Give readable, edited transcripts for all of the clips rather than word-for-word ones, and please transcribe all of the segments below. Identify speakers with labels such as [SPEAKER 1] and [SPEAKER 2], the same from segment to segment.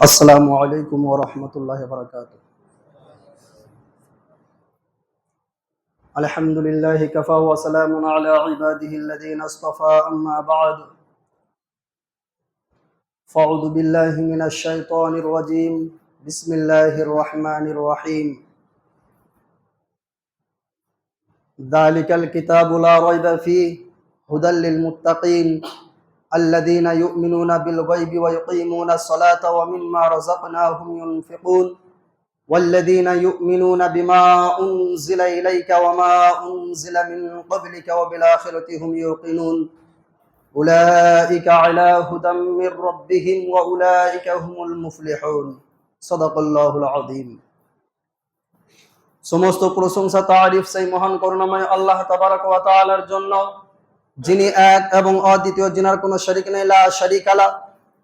[SPEAKER 1] अस्सलामु अलैकुम वरहमतुल्लाहि वबरकातुह। अल्हम्दुलिल्लाहि कफ़ा व सलामुन अला इबादिहि अल्लज़ीना इस्तफ़ा अम्मा बअद फ़अऊज़ु बिल्लाहि मिनश शैतानिर रजीम बिस्मिल्लाहिर रहमानिर रहीम ज़ालिकल किताबु ला रैब फ़ीहि हुदल लिल मुत्तक़ीन अल्लज़ीना युमिनूना बिल गैबि व युक़ीमूना अस्सलाता व मिम्मा रज़क़नाहुम युनफ़िक़ून वल्लज़ीन युमिनूना बिमा उन्ज़िला इलैका वमा उन्ज़िला मिन क़ब्लिका व बिल आख़िरति हुम युक़िनून उलाइका अला हुदम मिर रब्बिहिम व उलाइका हुमुल मुफ़्लिहून। सदक़ल्लाहुल अज़ीम। समस्त प्रशंसा तारीफ সেই মহান করুণাময় আল্লাহ তাবারক ওয়া তাআলার জন্য, যিনি এক এবং অদ্বিতীয়, যিনার কোনো শরীক নেই, লা শারীকা লা।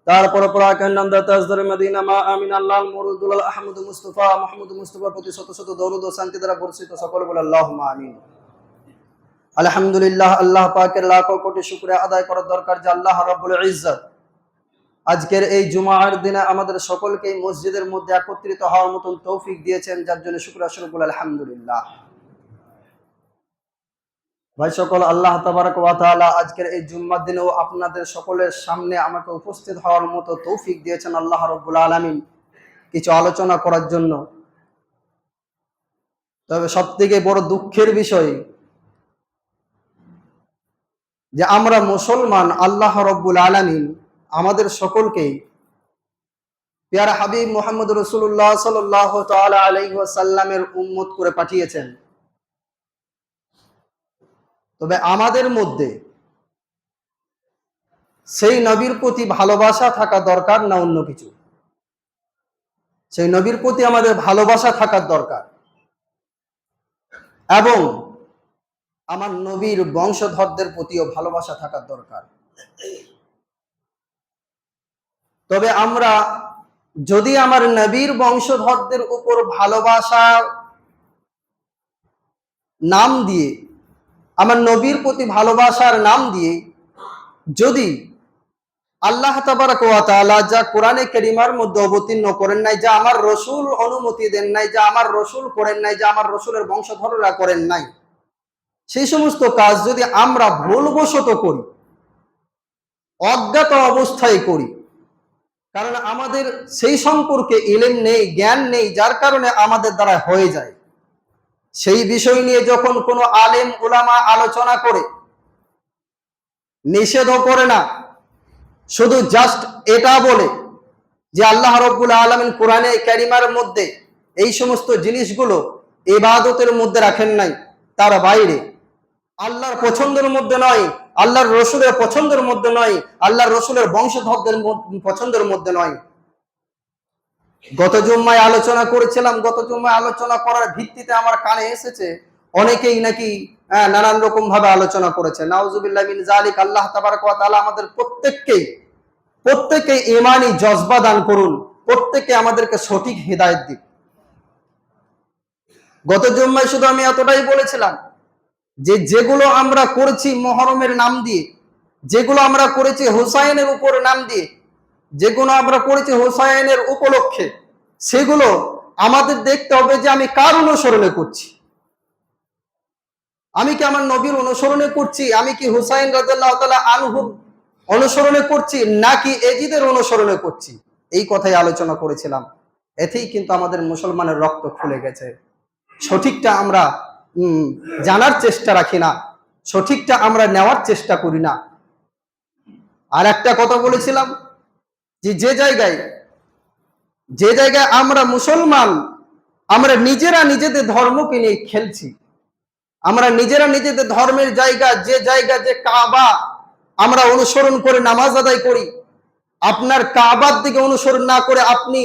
[SPEAKER 1] তারপর পরাকার নাম দাতাজদার মদিনা মা আমিন আল্লাহ মুরুদুল আহমদ মুস্তাফা মুহাম্মদ মুস্তাফার প্রতি শত শত দরুদ ও শান্তি দ্বারা বর্ষিত। সকল বলে আল্লাহুম্মা আমিন। আলহামদুলিল্লাহ, আল্লাহ পাকের লাখো কোটি শুকরিয়া আদায় করার দরকার যে আল্লাহ রাব্বুল ইজ্জত আজকের এই জুমার দিনে আমাদের সকলকে মসজিদের মধ্যে একত্রিত হওয়ার মতন তৌফিক দিয়েছেন, যার জন্য শুকরিয়া স্বরূপ বলে আলহামদুলিল্লাহ। ভাই সকল, আল্লাহ তাবারক ওয়া তাআলা আজকের এই জুম্মার দিনেও আপনাদের সকলের সামনে আমাকে উপস্থিত হওয়ার মতো তৌফিক দিয়েছেন আল্লাহ রাব্বুল আলামিন, কিছু আলোচনা করার জন্য। তবে সবথেকে বড় দুঃখের বিষয় যে আমরা মুসলমান, আল্লাহ রাব্বুল আলামিন আমাদের সকলকে প্যারা হাবিব মুহাম্মদ রাসূলুল্লাহ সাল্লাল্লাহু তাআলা আলাইহি ওয়াসাল্লামের উম্মত করে পাঠিয়েছেন। তবে আমাদের মধ্যে সেই নবীর প্রতি ভালোবাসা থাকা দরকার না অন্য কিছু? সেই নবীর প্রতি আমাদের ভালোবাসা থাকার দরকার, এবং আমার নবীর বংশধরদের প্রতিও ভালোবাসা থাকার দরকার। তবে আমরা যদি আমার নবীর বংশধরদের উপর ভালোবাসার নাম দিয়ে, আমার নবীর প্রতি ভালোবাসার নাম দিয়ে যদি আল্লাহ তাবারক ওয়া তাআলা যা কোরআনে কারীমার মধ্যে অবতীর্ণ করেন নাই, যা আমার রাসূল অনুমতি দেন নাই, যা আমার রাসূল করেন নাই, যা আমার রাসূলের বংশধররা করেন নাই, সেই সমস্ত কাজ যদি আমরা ভুলবশত করি, অজ্ঞাত অবস্থায় করি, কারণ আমাদের সেই সম্পর্কে ইলম নেই, জ্ঞান নেই, যার কারণে আমাদের দ্বারা হয়ে যায়, সেই বিষয় নিয়ে যখন কোনো আলেম উলামা আলোচনা করে, নিষেধও করে না, শুধু জাস্ট এটা বলে যে আল্লাহ রাব্বুল আলামিন কোরআনে কারীমার মধ্যে এই সমস্ত জিনিসগুলো ইবাদতের মধ্যে রাখেন নাই, তার বাইরে আল্লাহর পছন্দের মধ্যে নয়, আল্লাহর রাসূলের পছন্দের মধ্যে নয়, আল্লাহর রাসূলের বংশধরদের পছন্দের মধ্যে নয়। গত জুম্মায় আলোচনা করেছিলাম, গত জুম্মায় আলোচনা করার ভিত্তিতে আমার কানে এসেছে অনেকেই নাকি নানান রকম ভাবে আলোচনা করেছে। নাউজুবিল্লাহ মিন যালিক। আল্লাহ তাবারক ওয়া তাআলা আমাদের প্রত্যেককে ঈমানি জজবা দান করুন, প্রত্যেককে আমাদেরকে সঠিক হিদায়াত দিন। গত জুম্মায় শুধু আমি এতটাই বলেছিলাম যে যেগুলো আমরা করেছি মুহররমের নাম দিয়ে, যেগুলো আমরা করেছি হুসাইনের উপর নাম দিয়ে, যেগুলো আমরা করেছি হুসাইনের উপলক্ষে, সেগুলো আমাদের দেখতে হবে যে আমি কার অনুসরণে করছি। আমি কি আমার নবীর অনুসরণে করছি? আমি কি হুসাইন রাদিয়াল্লাহু তাআলা আনহু অনুসরণে করছি, নাকি এজিদের অনুসরণে করছি? এই কথাই আলোচনা করেছিলাম। এতেই কিন্তু আমাদের মুসলমানের রক্ত খুলে গেছে। সঠিকটা আমরা জানার চেষ্টা রাখি না, সঠিকটা আমরা নেওয়ার চেষ্টা করি না। আর একটা কথা বলেছিলাম যে যে জায়গায় আমরা মুসলমান, আমরা নিজেরা নিজেদের ধর্মকে নিয়ে খেলছি, আমরা নিজেরা নিজেদের ধর্মের জায়গা, যে কাবা আমরা অনুসরণ করে নামাজ আদায় করি, আপনার কাবার দিকে অনুসরণ না করে আপনি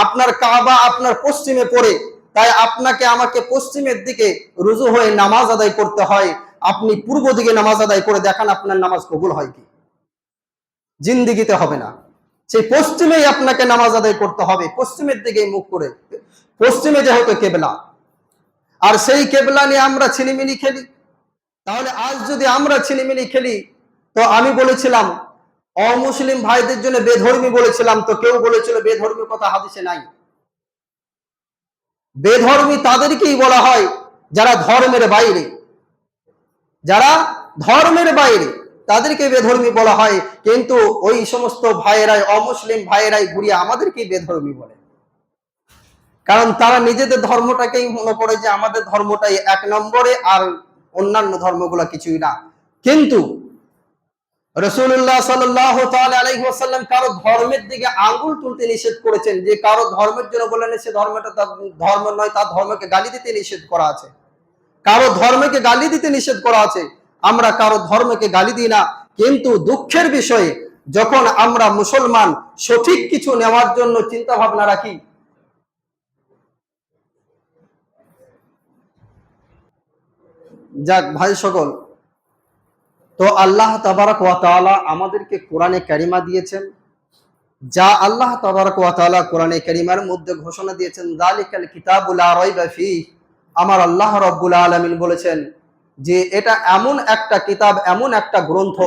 [SPEAKER 1] আপনার কাবা আপনার পশ্চিমে পড়ে, তাই আপনাকে আমাকে পশ্চিমের দিকে রুজু হয়ে নামাজ আদায় করতে হয়। আপনি পূর্ব দিকে নামাজ আদায় করে দেখান আপনার নামাজ কবুল হয় কি? জিন্দেগিতে হবে না। সেই পশ্চিমেই আপনাকে নামাজ আদায় করতে হবে, পশ্চিমের দিকে মুখ করে, পশ্চিমে যেহেতু কেবলা, আর সেই কেবলা নিয়ে আমরা ছিনিমিনি খেলি। তাহলে আজ যদি আমরা ছিনিমিনি খেলি, তো আমি বলেছিলাম অমুসলিম ভাইদের জন্য বেধর্মী বলেছিলাম, তো কেউ বলেছিল বেধর্মী কথা হাদিসে নাই। বেধর্মী তাদেরকেই বলা হয় যারা ধর্মের বাইরে, যারা ধর্মের বাইরে তাদেরকে বেধর্মী বলা হয়। কিন্তু ওই সমস্ত ভাইয়েরাই, অমুসলিম ভাইয়েরাই ঘুরিয়ে আমাদেরকেই বেধর্মী বলে, কারণ তারা নিজেদের ধর্মটাকেই মনে করে যে আমাদের ধর্মটাই এক নম্বরে, আর অন্যান্য ধর্মগুলো কিছুই না। কিন্তু রাসূলুল্লাহ সাল্লাল্লাহু তাআলা আলাইহি ওয়াসাল্লাম কারো ধর্মের দিকে আঙ্গুল তুলতে নিষেধ করেছেন, যে কারো ধর্মের জন্য বলেন সে ধর্মটা তার ধর্ম নয়, তার ধর্মকে গালি দিতে নিষেধ করা আছে। কারো ধর্মকে গালি দিতে নিষেধ করা আছে। আমরা কারো ধর্মকে গালি দিই না, কিন্তু দুঃখের বিষয়ে যখন আমরা মুসলমান সঠিক কিছু নেওয়ার জন্য চিন্তা ভাবনা রাখি, যাক ভাই সকল, তো আল্লাহ তাবারক ওয়া তাআলা আমাদেরকে কোরআনে কারিমা দিয়েছেন, যা আল্লাহ তাবারক ওয়া তাআলা কোরআনে কারিমার মধ্যে ঘোষণা দিয়েছেন, যালিকাল কিতাবু লা রাইবা ফীহ। আমার আল্লাহ রাব্বুল আলামিন বলেছেন যে এটা এমন একটা কিতাব, এমন একটা গ্রন্থ,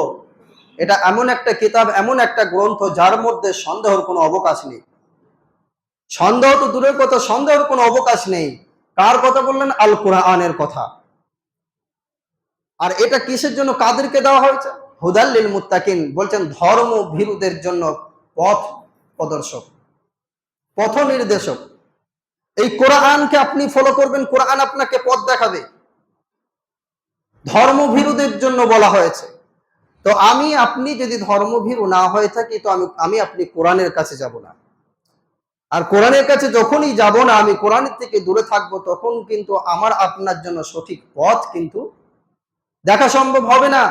[SPEAKER 1] এটা এমন একটা কিতাব, এমন একটা গ্রন্থ যার মধ্যে সন্দেহের কোনো অবকাশ নেই। সন্দেহ তো দূরের কথা, সন্দেহের কোনো অবকাশ নেই। কার কথা বললেন? আল কোরআনের কথা। আর এটা কিসের জন্য, কাদেরকে দেওয়া হয়েছে? হুদাল লিল মুত্তাকিন, বলছেন ধর্ম ভীরুদের জন্য পথ প্রদর্শক, পথ নির্দেশক। এই কোরআনকে আপনি ফলো করবেন, কোরআন আপনাকে পথ দেখাবে। ধর্মভীরুদের জন্য বলা হয়েছে। তো আমি আপনি যদি ধর্মভীরু না হয়ে থাকি, তো আমি আপনি কোরআনের কাছে যাব না। আর কোরআনের কাছে যখনই যাব না, আমি কোরআনের থেকে দূরে থাকবো, তখন কিন্তু আমার আপনার জন্য সঠিক পথ কিন্তু দেখা সম্ভব হবে না।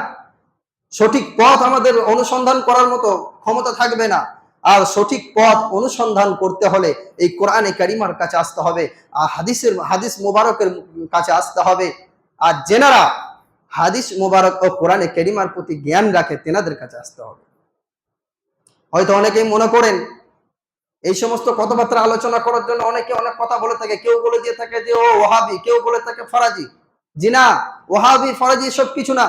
[SPEAKER 1] সঠিক পথ আমাদের অনুসন্ধান করার মতো ক্ষমতা থাকবে না। আর সঠিক পথ অনুসন্ধান করতে হলে এই কোরআনে কারিমার কাছে আসতে হবে, আর হাদিস মুবারকের কাছে আসতে হবে। আর যেনারা হাদিস মুবারক ও কোরআনে কারিমার প্রতি জ্ঞান রাখে, তেনাদের কাছে আসতে হবে। হয়তো অনেকেই মনে করেন এই সমস্ত কথাবার্তা আলোচনা করার জন্য অনেকে অনেক কথা বলে থাকে। কেউ বলে দিয়ে থাকে যে ও ওয়াহাবি, কেউ বলে থাকে ফরাজি। জি না, ওয়াহাবি ফরাজি সব কিছু না।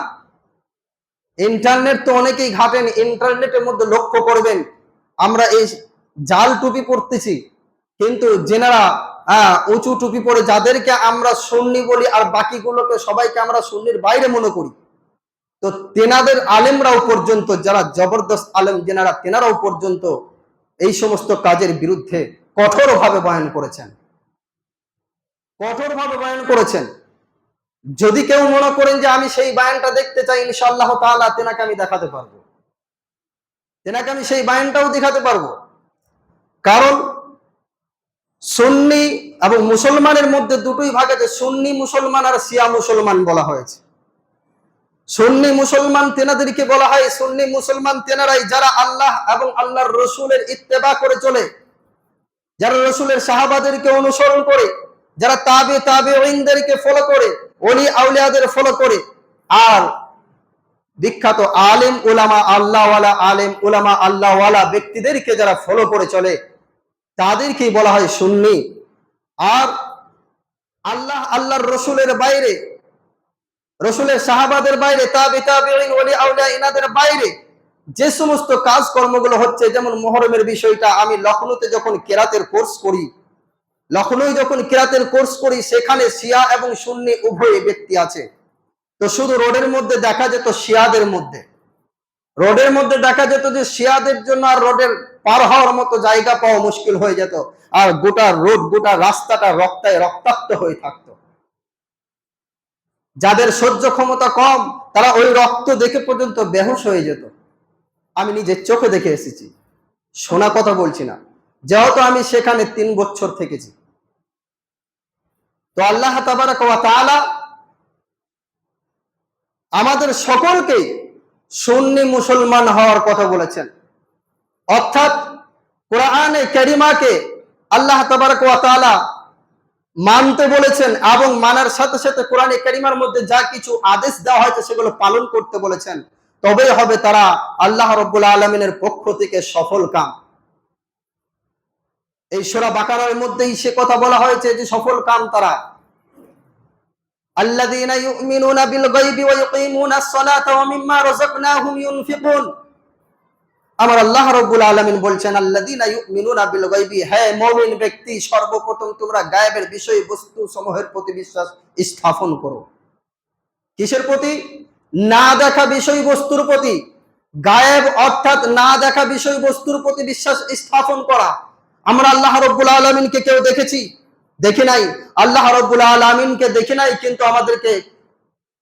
[SPEAKER 1] ইন্টারনেট তো অনেকেই ঘাটেন, ইন্টারনেটের মধ্যে লক্ষ্য করবেন আমরা এই জাল টুপি পরতেছি, কিন্তু যেনারা উঁচু টুপি পরে, যাদেরকে আমরা সুন্নি বলি আর বাকিগুলোকে সবাইকে আমরা সুন্নির বাইরে মনে করি, তো তেনাদের আলেমরাও পর্যন্ত, যারা জবরদস্ত আলেম যেনারা, তেনারাও পর্যন্ত এই সমস্ত কাজের বিরুদ্ধে কঠোরভাবে বয়ান করেছেন, কঠোরভাবে বয়ান করেছেন। যদি কেউ মনে করেন যে আমি সেই বায়ানটা দেখতে চাই, ইনশাআল্লাহ তাআলা তেনাকে আমি দেখাতে পারবো, তেনাকে আমি সেই বায়ানটাও দেখাতে পারবো। কারণ সুন্নি এবং মুসলমানের মধ্যে দুটোই ভাগ আছে, সুন্নি মুসলমান আর শিয়া মুসলমান বলা হয়েছে। সুন্নি মুসলমান তেনাদেরকে বলা হয়, সুন্নি মুসলমান তেনারাই যারা আল্লাহ এবং আল্লাহর রসুলের ইত্তেবা করে চলে, যারা রসুলের সাহাবাদেরকে অনুসরণ করে, যারা তাবেঈনদেরকে ফলো করে, ওলি আউলিয়াদের ফলো করে, আর বিখ্যাত আলেম উলামা আল্লাহওয়ালা, আলেম উলামা আল্লাহওয়ালা ব্যক্তিদেরকে যারা ফলো করে চলে, তাদেরকেই বলা হয় সুন্নি। আর আল্লাহ আল্লাহর রসুলের বাইরে, রসুলের সাহাবাদের বাইরে, তাবেঈন ওলি আউলিয়া ইনাদের বাইরে যে সমস্ত কাজ কর্মগুলো হচ্ছে, যেমন মুহররমের বিষয়টা, আমি লখনৌতে যখন কেরাতের কোর্স করি, লখনৌ যখন কেরাতের কোর্স করি, সেখানে শিয়া এবং সুন্নি উভয় ব্যক্তি আছে। তো শুধু রোডের মধ্যে দেখা যেত শিয়াদের মধ্যে, রোডের মধ্যে দেখা যেত যে শিয়াদের জন্য আর রোডের পার হওয়ার মতো জায়গা পাওয়া মুশকিল হয়ে যেত, আর গোটা রোড, গোটা রাস্তাটা রক্তাক্ত হয়ে থাকতো। যাদের সহ্য ক্ষমতা কম, তারা ওই রক্ত দেখে পর্যন্ত বেহুশ হয়ে যেত। আমি নিজের চোখে দেখে এসেছি, শোনা কথা বলছি না, যেহেতু আমি সেখানে 3 বছর থেকেছি। তো আল্লাহ তাবারাক ওয়া তাআলা আমাদের সকলকে সুন্নি মুসলমান হওয়ার কথা বলেছেন, অর্থাৎ কোরআনে কারিমাকে আল্লাহ তাবারাক ওয়া তাআলা মানতে বলেছেন, এবং মানার সাথে সাথে কোরআনে কারিমার মধ্যে যা কিছু আদেশ দেওয়া হয়েছে সেগুলো পালন করতে বলেছেন। তবেই হবে তারা আল্লাহ রাব্বুল আলামিনের পক্ষ থেকে সফল কাম। এই সূরা বাকারার মধ্যেই সে কথা বলা হয়েছে যে সফল কাম তারা, আল্লাযীনা ইউমিনুনা বিল গায়বি ওয়া ইউকিমুনাস সালাতা ওয়া মিম্মা রাযাকনাহুম ইউনফিকুন। আমার আল্লাহ রাব্বুল আলামিন বলছেন আল্লাযীনা ইউমিনুনা বিল গায়বি, হে মুমিন ব্যক্তি সর্বপ্রথম তোমরা গায়েবের বিষয়বস্তু সমূহের প্রতি বিশ্বাস স্থাপন করো। কিসের প্রতি? না দেখা বিষয়বস্তুর প্রতি। গায়েব অর্থাৎ না দেখা বিষয়বস্তুর প্রতি বিশ্বাস স্থাপন করা। আমরা আল্লাহ রাব্বুল আলামিনকে কেউ দেখেছি? দেখি নাই। আল্লাহ রাব্বুল আলামিনকে দেখি নাই, কিন্তু আমাদেরকে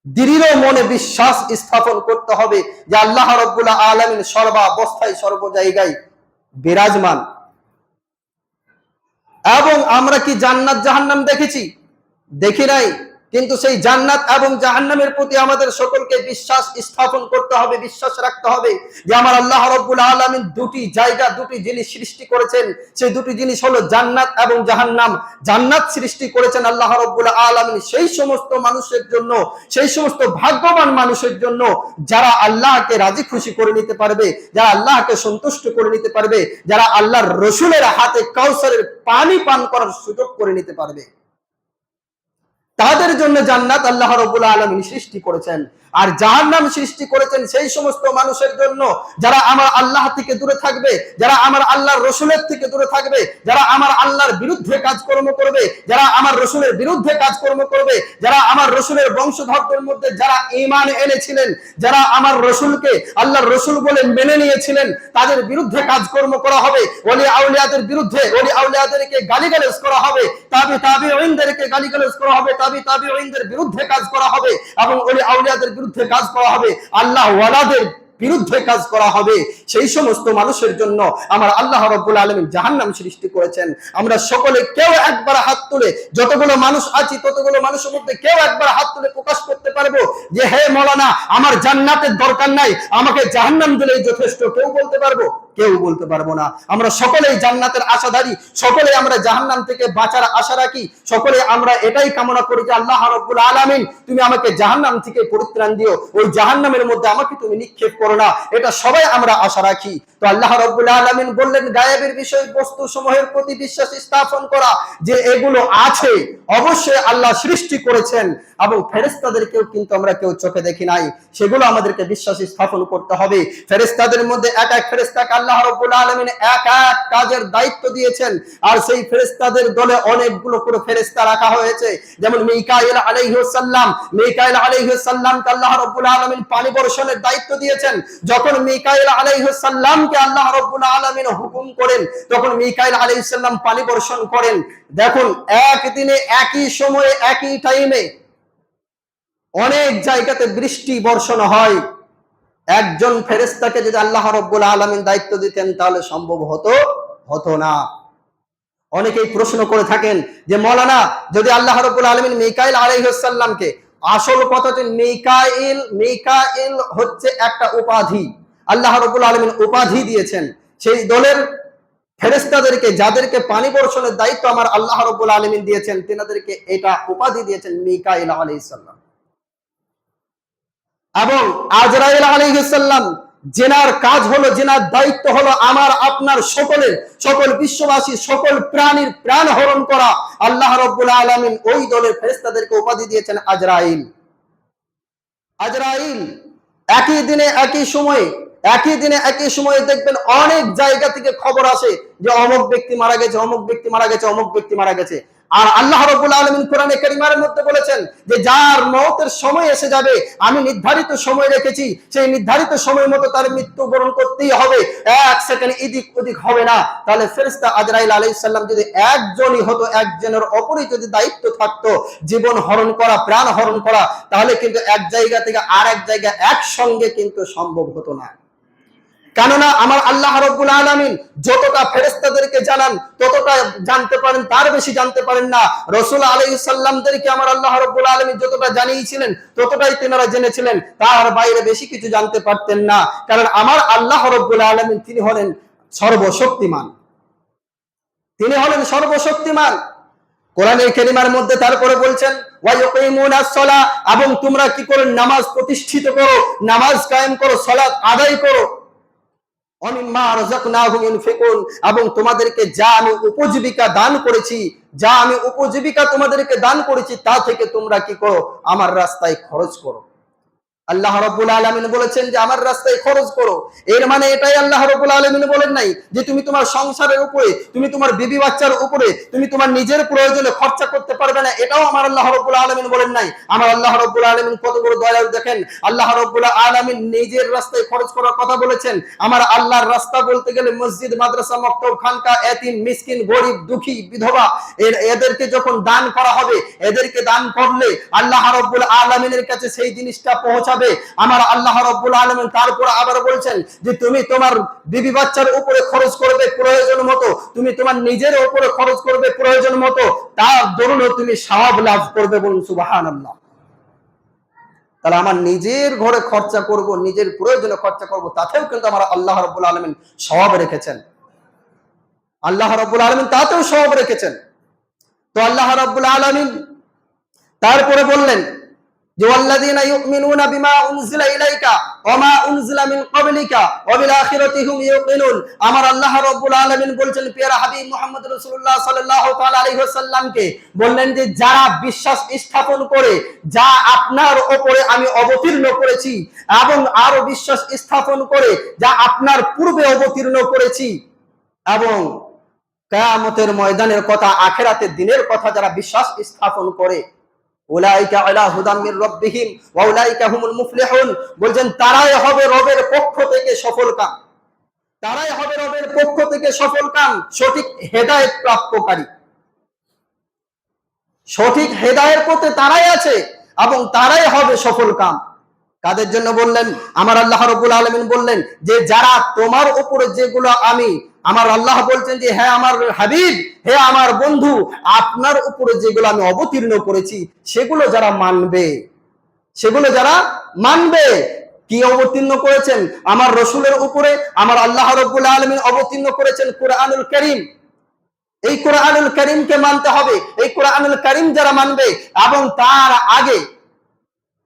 [SPEAKER 1] দৃঢ় মনে বিশ্বাস স্থাপন করতে হবে যে আল্লাহ রাব্বুল আলামিন সর্বাবস্থায় সর্ব জায়গায় বিরাজমান। এবং আমরা কি জান্নাত জাহান্নাম দেখেছি? দেখি নাই, কিন্তু সেই জান্নাত এবং জাহান্নামের প্রতি আমাদের সকলকে বিশ্বাস স্থাপন করতে হবে, বিশ্বাস রাখতে হবে যে আমার আল্লাহ রাব্বুল আলামিন দুটি জায়গা, দুটি জিনিস সৃষ্টি করেছেন। সেই দুটি জিনিস হলো জান্নাত এবং জাহান্নাম। জান্নাত সৃষ্টি করেছেন আল্লাহ রাব্বুল আলামিন সেই সমস্ত মানুষের জন্য, সেই সমস্ত ভাগ্যবান মানুষের জন্য যারা আল্লাহকে রাজি খুশি করে নিতে পারবে, যারা আল্লাহকে সন্তুষ্ট করে নিতে পারবে, যারা আল্লাহর রসুলের হাতে কাউসারের পানি পান করার সুযোগ করে নিতে পারবে, তাদের জন্য জান্নাত আল্লাহ রাব্বুল আলামিন সৃষ্টি করেছেন। আর জাহান্নাম সৃষ্টি করেছেন সেই সমস্ত মানুষের জন্য যারা আমার আল্লাহ থেকে দূরে থাকবে, যারা আমার আল্লাহর রসুলের থেকে দূরে থাকবে, যারা আমার আল্লাহর বিরুদ্ধে কাজকর্ম করবে, যারা আমার রসুলের বিরুদ্ধে কাজকর্ম করবে, যারা আমার রসুলের বংশধরদের মধ্যে যারা ঈমান এনেছিলেন, যারা আমার রসুলকে আল্লাহর রসুল বলে মেনে নিয়েছিলেন, তাদের বিরুদ্ধে কাজকর্ম করা হবে। ওলি আউলিয়াদের বিরুদ্ধে, ওলি আউলিয়াদেরকে গালিগালাজ করা হবে, তাবিঈনদেরকে গালিগালাজ করা হবে, তাবিঈনদের বিরুদ্ধে কাজ করা হবে, এবং ওলি আউলিয়াদের বিরুদ্ধে কাজ করা হবে, আল্লাহ ওয়ালাদের বিরুদ্ধে কাজ করা হবে। সেই সমস্ত মানুষের জন্য আমার আল্লাহ রাব্বুল আলামিন জাহান্নাম সৃষ্টি করেছেন। আমরা সকলে কেউ একবার হাত তুলে, যতগুলো মানুষ আছি ততগুলো মানুষের মধ্যে কেউ একবার হাত তুলে প্রকাশ করতে পারবো যে হে মাওলানা, আমার জান্নাতের দরকার নাই, আমাকে জাহান্নাম দিলেই যথেষ্ট? কেউ বলতে পারবো? কেউ বলতে পারবো না। আমরা সকলেই জান্নাতের আশাধারী, সকলে আমরা জাহান্নাম থেকে বাঁচার আশা রাখি, সকলে আমরা এটাই কামনা করি যে আল্লাহ রাব্বুল আলামিন তুমি আমাকে জাহান্নাম থেকে পরিত্রাণ দিও, ওই জাহান্নামের মধ্যে আমাকে তুমি নিক্ষেপ করো না, এটা সবাই আমরা আশা রাখি। তো আল্লাহ রাব্বুল আলামিন বললেন গায়েবের বিষয় বস্তু সমূহের প্রতি বিশ্বাস স্থাপন করা, যে এগুলো আছে, অবশ্যই আল্লাহ সৃষ্টি করেছেন, এবং ফেরেশতাদেরকেও কিন্তু আমরা কেউ চোখে দেখি নাই, সেগুলো আমাদেরকে বিশ্বাস স্থাপন করতে হবে। ফেরেশতাদের মধ্যে এক এক ফেরেশতাকে আল্লাহ রাব্বুল আলামিন এক এক কাজের দায়িত্ব দিয়েছেন, আর সেই ফেরেশতাদের দলে অনেকগুলো করে ফেরেশতা রাখা হয়েছে। যেমন মিকাইল আলাইহিস সালাম, মিকাইল আলাইহিস সালামকে আল্লাহ রাব্বুল আলামিন পানি বর্ষণের দায়িত্ব দিয়েছেন। যখন মিকাইল আলাইহিস সালামকে আল্লাহ রাব্বুল আলামিন হুকুম করেন, তখন মিকাইল আলাইহিস সালাম পানি বর্ষণ করেন। দেখুন, একদিনে একই সময়ে একই টাইমে অনেক জায়গাতে বৃষ্টি বর্ষণ হয়। একজন ফেরেশতাকে যদি আল্লাহ রাব্বুল আলামিন দায়িত্ব দিতেন তাহলে সম্ভব হতো না। অনেকেই প্রশ্ন করে থাকেন যে মাওলানা, যদি আল্লাহ রাব্বুল আলামিন মিকাইল আলাইহিস সালামকে, আসল কথা হচ্ছে মিকাইল হচ্ছে একটা উপাধি, আল্লাহ রাব্বুল আলামিন উপাধি দিয়েছেন সেই দলের ফেরেশতাদেরকে, যাদেরকে পানি বর্ষণের দায়িত্ব আমার আল্লাহ রাব্বুল আলামিন দিয়েছেন, তিনাদেরকে এটা উপাধি দিয়েছেন মিকাইল আলাইহিস সালাম। এবং আজরাইল আলাইহিস সালাম, জেনার কাজ হলো, জেনার দায়িত্ব হলো আমার আপনার সকলের, সকল বিশ্ববাসী, সকল প্রাণীর প্রাণ হরণ করা। আল্লাহ রাব্বুল আলামিন ওই দলের ফেরেশতাদেরকে উপাধি দিয়েছেন আজরাইল। আজরাইল একই দিনে একই সময়ে দেখবেন অনেক জায়গা থেকে খবর আসে যে অমুক ব্যক্তি মারা গেছে, অমুক ব্যক্তি মারা গেছে, অমুক ব্যক্তি মারা গেছে। আর আল্লাহ রাব্বুল আলামিন কোরআনে কারীমের মধ্যে বলেছেন যে যার মওতের সময় এসে যাবে, আমি নির্ধারিত সময় রেখেছি, সেই নির্ধারিত সময় মতো তার মৃত্যুবরণ করতেই হবে, এক সেকেন্ড এদিক ওদিক হবে না। তাহলে ফেরেশতা আজরাইল আলাইহিস সালাম যদি একজনই হতো, একজনের অপরই যদি দায়িত্ব থাকতো জীবন হরণ করা, প্রাণ হরণ করা, তাহলে কিন্তু এক জায়গা থেকে আর এক জায়গা একসঙ্গে কিন্তু সম্ভব হতো না। কেননা আমার আল্লাহ রাব্বুল আলামিন যতটা ফেরেশতাদেরকে জানান ততটা জানতে পারেন, তার বেশি জানতে পারেন না। রাসূল আলাইহিস সালামদেরকে আমার আল্লাহ রাব্বুল আলামিন যতটা জানিয়েছিলেন ততটাই তিনারা জেনেছিলেন, তার বাইরে বেশি কিছু জানতে পারতেন না। কারণ আমার আল্লাহ রাব্বুল আলামিন তিনি হলেন সর্বশক্তিমান, তিনি হলেন সর্বশক্তিমান। কোরআনের কারীমের মধ্যে তারপরে বলছেন ওয়া ইয়াকিমুনাস সালাহ, এবং তোমরা কি করো, নামাজ প্রতিষ্ঠিত করো, নামাজ কায়েম করো, সালাত আদায় করো। এবং তোমাদেরকে যা আমি উপজীবিকা দান করেছি, তোমাদেরকে দান করেছি, তা থেকে তোমরা কি করো, আমার রাস্তায় খরচ করো। আল্লাহ রাব্বুল আলামিন বলেছেন যে আমার রাস্তায় খরচ করো। এর মানে এটাই আল্লাহ রাব্বুল আলামিন বলেন নাই যে তুমি তোমার সংসারের উপরে, তুমি তোমার বিবি বাচ্চার উপরে, তুমি তোমার নিজের প্রয়োজনে খরচা করতে পারবে না, এটাও আমার আল্লাহ রাব্বুল আলামিন বলেন নাই। আমার আল্লাহ রাব্বুল আলামিন কত বড় দয়ালু দেখেন। আল্লাহ রাব্বুল আলামিন নিজের রাস্তায় খরচ করার কথা বলেছেন। আমার আল্লাহর রাস্তা বলতে গেলে মসজিদ, মাদ্রাসা, মক্তব, খানকা, এতিম, মিসকিন, গরিব, দুঃখী, বিধবা, এদেরকে যখন দান করা হবে, এদেরকে দান করলে আল্লাহ রাব্বুল আলামিনের কাছে সেই জিনিসটা পৌঁছাবে। আমার আল্লাহ রাব্বুল আলামিন তারপর আবার বলছেন যে তুমি তোমার বিবি বাচ্চার উপরে খরচ করবে প্রয়োজন মতো, তুমি তোমার নিজের উপরে খরচ করবে প্রয়োজন মতো, তার দরুনও তুমি সওয়াব লাভ করবে। বলুন সুবহানাল্লাহ। তাহলে আমার নিজের ঘরে খরচা করব, নিজের প্রয়োজনে খরচা করব, তাতেও কিন্তু আমার আল্লাহ রাব্বুল আলামিন সওয়াব রেখেছেন। আল্লাহ রাব্বুল আলামিন তাতেও সওয়াব রেখেছেন। তো আল্লাহ রাব্বুল আলামিন তারপরে বললেন যে ওয়াল্লাযীনা ইউমিনুনা বিমা উনজিলা ইলাইকা ওয়া মা উনজিলা মিন ক্বাবলিকা ওয়া বিল আখিরাতি হুম ইউকিনুন। আমার আল্লাহ রাব্বুল আলামিন বলছেন প্রিয় হাবিব মুহাম্মদ রাসূলুল্লাহ সাল্লাল্লাহু তাআলা আলাইহি ওয়াসাল্লামকে, বললেন যে যারা বিশ্বাস স্থাপন করে যা আপনার উপরে আমি অবতীর্ণ করেছি, এবং আরো বিশ্বাস স্থাপন করে যা আপনার পূর্বে অবতীর্ণ করেছি, এবং কিয়ামতের ময়দানের কথা, আখিরাতের দিনের কথা যারা বিশ্বাস স্থাপন করে, উলাইকা আলা হুদাম মির রাব্বিহিম ওয়া উলাইকা হুমুল মুফলিহুন, বলেন তারাই হবে রবের পক্ষ থেকে সফলকাম, তারাই হবে রবের পক্ষ থেকে সফলকাম, সঠিক হেদায়েত প্রাপ্তকারী। সঠিক হেদায়েতের পথে তারাই আছে এবং তারাই হবে সফলকাম। কাদের জন্য বললেন? আমার আল্লাহ রাব্বুল আলামিন বললেন যে যারা তোমার উপরে যেগুলো আমি, আমার আল্লাহ বলছেন যে হ্যাঁ আমার হাবিব, হে আমার বন্ধু, আপনার উপরে যেগুলো আমি অবতীর্ণ করেছি সেগুলো যারা মানবে, সেগুলো যারা মানবে। কি অবতীর্ণ করেছেন? আমার রসুলের উপরে আমার আল্লাহ রাব্বুল আলামিন অবতীর্ণ করেছেন কুরআনুল কারীম। এই কুরআনুল কারীমকে মানতে হবে। এই কুরআনুল কারীম যারা মানবে, এবং তার আগে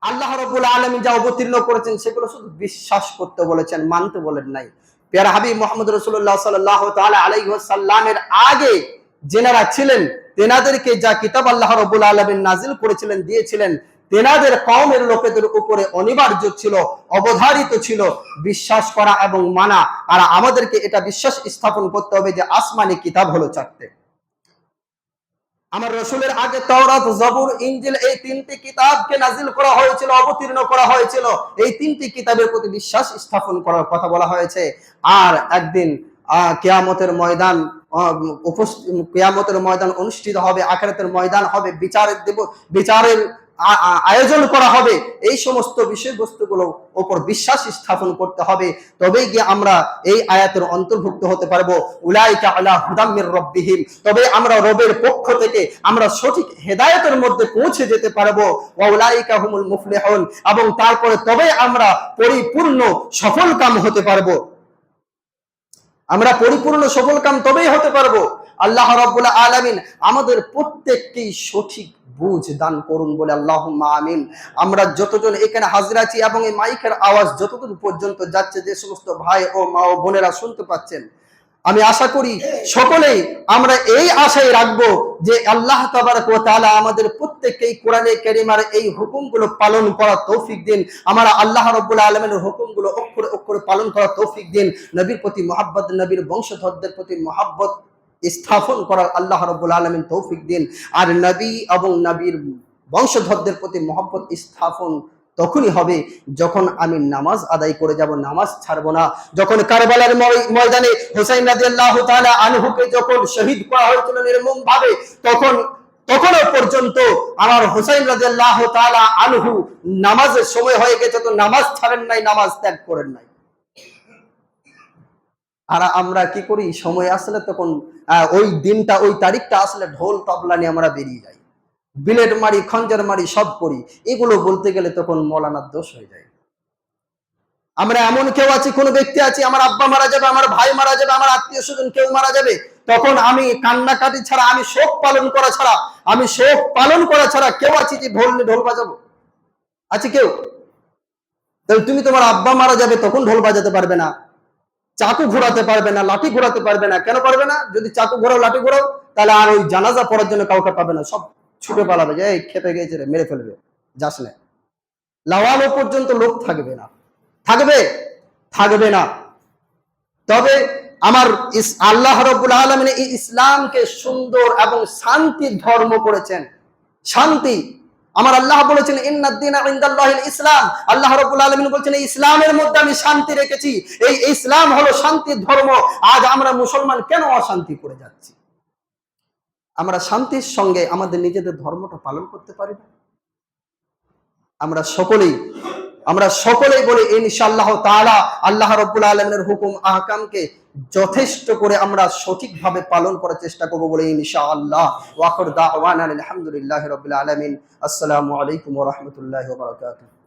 [SPEAKER 1] আল্লাহ রাব্বুল আলামিন যা অবতীর্ণ করেছেন সেগুলো শুধু বিশ্বাস করতে বলেছেন, মানতে বলেন নাই। প্রিয় হাবিব মুহাম্মদ রাসূলুল্লাহ সাল্লাল্লাহু তাআলা আলাইহি ওয়াসাল্লামের আগে যেনারা ছিলেন, তেনাদেরকে যা কিতাব আল্লাহ রাব্বুল আলামিন নাজিল করেছিলেন, দিয়েছিলেন, তেনাদের কওমের লোকেদের উপরে অনিবার্য ছিল, অবধারিত ছিল বিশ্বাস করা এবং মানা। আর আমাদেরকে এটা বিশ্বাস স্থাপন করতে হবে যে আসমানি কিতাব হলো চারটে। আমার রসুলের আগে তাওরাত, জবুর, ইনজিল, এই তিনটি কিতাবকে নাজিল করা হয়েছিল, অবতীর্ণ করা হয়েছিল। এই তিনটি কিতাবের প্রতি বিশ্বাস স্থাপন করার কথা বলা হয়েছে। আর একদিন কিয়ামতের ময়দান, কিয়ামতের ময়দান অনুষ্ঠিত হবে, আখিরাতের ময়দান হবে, বিচারের আয়োজন করা হবে। এই সমস্ত বিষয়বস্তুগুলো উপর বিশ্বাস স্থাপন করতে হবে, তবেই গিয়ে আমরা এই আয়াতের অন্তর্ভুক্ত হতে পারবো। উলাইকা আলা হুদাম মির রাব্বিহিম, তবে আমরা রবের পক্ষ থেকে আমরা সঠিক হেদায়েতের মধ্যে পৌঁছে যেতে পারবো। ওয়া উলাইকা হুমুল মুফলিহুন, এবং তারপরে তবে আমরা পরিপূর্ণ সফলকাম হতে পারবো। আমরা পরিপূর্ণ সফলকাম তবেই হতে পারবো। আল্লাহ রাব্বুল আলামিন আমাদের প্রত্যেককেই সঠিক বুঝ দান করুন বলে আল্লাহুম্মা আমিন। আমরা যতজন এখানে হাজির আছি এবং এই মাইকের আওয়াজ যতদূর পর্যন্ত যাচ্ছে, যে সমস্ত ভাই ও মা ও বোনেরা শুনতে পাচ্ছেন, আমি আশা করি সকলেই আমরা এই আশায় রাখবো যে আল্লাহ তাবারক ওয়া তাআলা আমাদের প্রত্যেককেই কোরআনে কারীমের এই হুকুমগুলো পালন করার তৌফিক দিন। আমরা আল্লাহ রাব্বুল আলামিনের হুকুমগুলো অক্ষরে অক্ষরে পালন করার তৌফিক দিন। নবীর প্রতি মহব্বত, নবীর বংশধরদের প্রতি মহব্বত স্থাপন করার আল্লাহ রাব্বুল আলামিন তৌফিক দিন। আর নবী এবং নবীর বংশধরদের প্রতি মহব্বত স্থাপন তখনই হবে যখন আমি নামাজ আদায় করে যাব, নামাজ ছাড়বো না। যখন কারবালার ময়দানে হুসাইন রাদিয়াল্লাহু তাআলা আনহুকে যখন শহীদ করা হয়েছিল নির্মম ভাবে, তখনও পর্যন্ত আমার হুসাইন রাদিয়াল্লাহু তাআলা আনহু নামাজের সময় হয়ে গেছে তো নামাজ ছাড়েন নাই, নামাজ ত্যাগ করেন নাই। আর আমরা কি করি? সময় আসলে তখন ওই দিনটা, ওই তারিখটা আসলে ঢোল তবলা নিয়ে আমরা বেরিয়ে যাই, বিলেট মারি, খঞ্জর মারি, সব করি। এগুলো বলতে গেলে তখন মৌলানার দোষ হয়ে যায়। আমরা এমন কেউ আছি, কোন ব্যক্তি আছে, আমার আব্বা মারা যাবে, আমার ভাই মারা যাবে, আমার আত্মীয় স্বজন কেউ মারা যাবে, তখন আমি কান্নাকাটি ছাড়া, আমি শোক পালন করা ছাড়া কেউ আছে যে ঢোল বাজাবো? আছে কেউ? তাহলে তুমি তোমার আব্বা মারা যাবে তখন ঢোল বাজাতে পারবে না, চাকু ঘোরাতে পারবে না, লাঠি ঘোরাতে পারবে না। কেন পারবে না? যদি চাকু ঘোরাও, লাঠি ঘোরাও, তাহলে আর ওই জানাজা পড়ার জন্য কাউকে পাবে না, সব ছুটে পালাবে, যে খেপে গেছে রে, মেরে ফেলবে, যাস না। লাওয়ালো পর্যন্ত লোক থাকবে না। থাকবে? থাকবে না। তবে আমার আল্লাহ রাব্বুল আলামিন এই ইসলামকে সুন্দর এবং শান্তির ধর্ম করেছেন। শান্তি, আমার আল্লাহ বলেছেন ইন্নাদ দীনা ইনদাল্লাহিল ইসলাম। আল্লাহ রাব্বুল আলামিন বলেছেন এই ইসলামের মধ্যে আমি শান্তি রেখেছি। এই ইসলাম হলো শান্তির ধর্ম। আজ আমরা মুসলমান কেন অশান্তি করে যাচ্ছি? আমরা শান্তির সঙ্গে আমাদের নিজেদের ধর্মটা পালন করতে পারি না। আমরা সকলেই বলি ইনশাআল্লাহ তাআলা আল্লাহ রাব্বুল আলামিনের হুকুম আহকামকে যথেষ্ট করে আমরা সঠিকভাবে পালন করার চেষ্টা করব বলে ইনশাআল্লাহ। ওয়া আখির দাওয়ানা আলহামদুলিল্লাহি রাব্বিল আলামিন। আসসালামু আলাইকুম ওয়া রাহমাতুল্লাহি ওয়া বারাকাতুহু।